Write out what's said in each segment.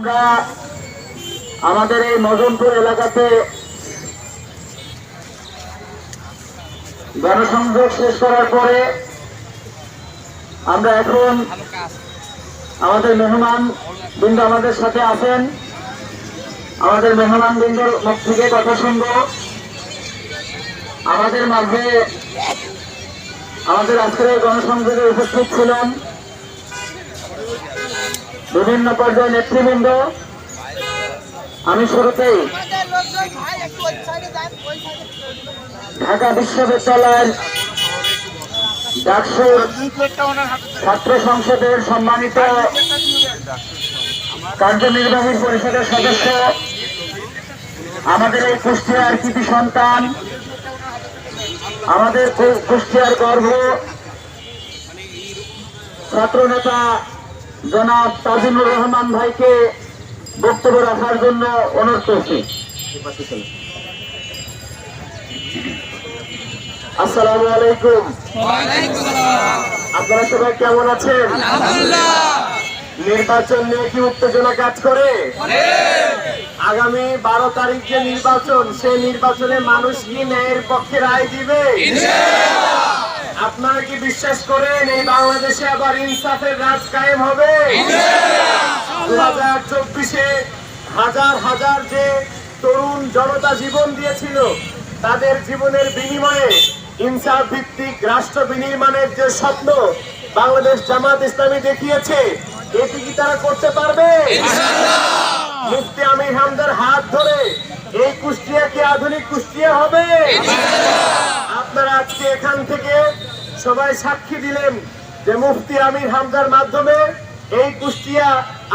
আমরা আমাদের এই মজনপুর এলাকাতে গণসংযোগ শেষ করার পরে আমরা এখন আমাদের মেহমান বৃন্দ আমাদের সাথে আছেন, আমাদের মেহমান বৃন্দর মুখ থেকে কথা শুনব। আমাদের মাঝে আমাদের আজকের গণসংযোগে উপস্থিত ছিলেন বিভিন্ন পর্যায়ের নেতৃবৃন্দ। আমি শুরুতেই ঢাকা বিশ্ববিদ্যালয়ের ডাকসুর ছাত্র সংসদের সম্মানিত কার্যনির্বাহী পরিষদের সদস্য, আমাদের এই কুষ্টিয়ার কৃতি সন্তান, আমাদের কুষ্টিয়ার গর্ব ছাত্রনেতা জনাব তাজিমুর রহমান ভাইকে বক্তব্য রাখার জন্য অনুরোধ করছি। আসসালামু আলাইকুম। আপনারা সবাই কেমন আছেন? নির্বাচন নিয়ে কি উত্তেজনা কাজ করে? আগামী 12 তারিখ যে নির্বাচন, সেই নির্বাচনে মানুষ কি ন্যায়ের পক্ষে রায় দিবে? আপনারা কি বিশ্বাস করেন এই বাংলাদেশে আবার ইনসাফের রাজ কায়েম হবে? 2024-এ হাজার হাজার যে তরুণ জনতা জীবন দিয়েছিল, তাদের জীবনের বিনিময়ে ইনসাফ ভিত্তিক রাষ্ট্র বিনির্মাণের যে স্বপ্ন বাংলাদেশ জামাত ইসলামী দেখিয়েছে, এটি কি তারা করতে পারবে? মুফতি আমির হামজার হাত ধরে এই কুষ্টিয়া কি আধুনিক কুষ্টিয়া হবে? আপনারা আজকে এখান থেকে সবাই সাক্ষী দিলেন যে মুফতি আমির হামজার মাধ্যমে এই কুষ্টিয়া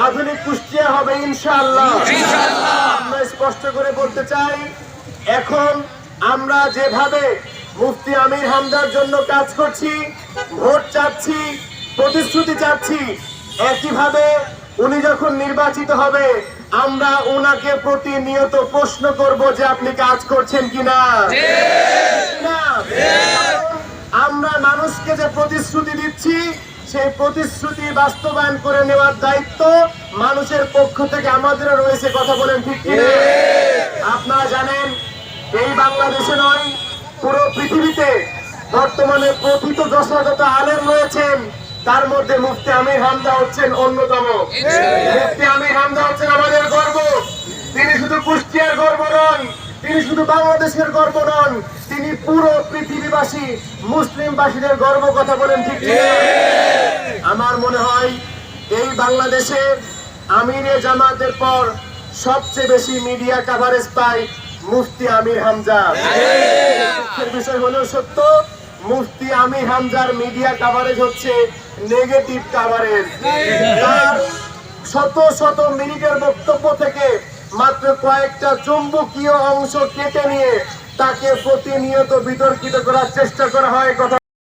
আধুনিক কুষ্টিয়া হবে ইনশাআল্লাহ। আমরা স্পষ্ট করে বলতে চাই, এখন আমরা যেভাবে মুফতি আমির হামজার জন্য কাজ করছি, ভোট চাচ্ছি, প্রতিশ্রুতি চাচ্ছি, একইভাবে উনি যখন নির্বাচিত হবে আমরা উনাকে প্রতিনিয়ত প্রশ্ন করব যে আপনি কাজ করছেন কিনা। আমরা মানুষকে যে প্রতিশ্রুতি দিচ্ছি, সেই প্রতিশ্রুতি বাস্তবায়ন করে নেওয়ার দায়িত্ব মানুষের পক্ষ থেকে আমাদের রয়েছে। কথা বলেন ঠিক কিনা? আপনারা জানেন, এই বাংলাদেশে নয়, পুরো পৃথিবীতে বর্তমানে প্রথিত যথাযথ আলেম রয়েছেন, তার মধ্যে মুফতি আমির হামজা হচ্ছেন অন্যতম। মুফতি আমির হামজা হচ্ছেন আমাদের গর্ব। তিনি শুধু কুষ্টিয়ার গর্ব নন, তিনি শুধু বাংলাদেশের গর্ব নন, তিনি পুরো পৃথিবীবাসী মুসলিমবাসীদের গর্ব। কথা বলেন ঠিক ঠিক? আমার মনে হয় এই বাংলাদেশে আমিরে জামাতের পর সবচেয়ে বেশি মিডিয়া কভারেজ পায় মুফতি আমির হামজা। দুঃখের বিষয় হলেও সত্য, মুফতি আমির হামজার মিডিয়া কভারেজ হচ্ছে নেগেটিভ কভারেজ। তার শত শত মিনিটের বক্তব্য থেকে মাত্র কয়েকটা চুম্বকীয় অংশ কেটে নিয়ে তাকে প্রতিনিয়ত বিতর্কিত করার চেষ্টা করা হয়। কথা